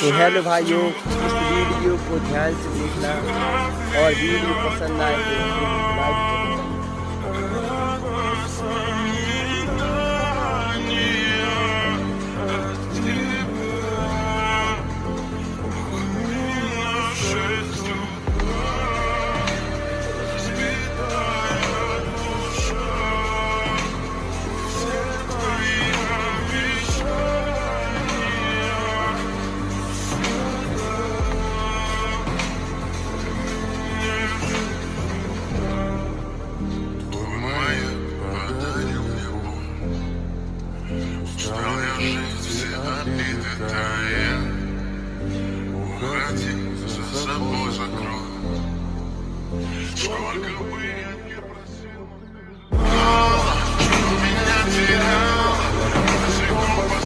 तो हेलो भाइयों, इस वीडियो को ध्यान से देखना और वीडियो पसंद आए तो लाइक करना। Устал я жить, все обиды тая. Уходи, за собой закрой. Сколько бы я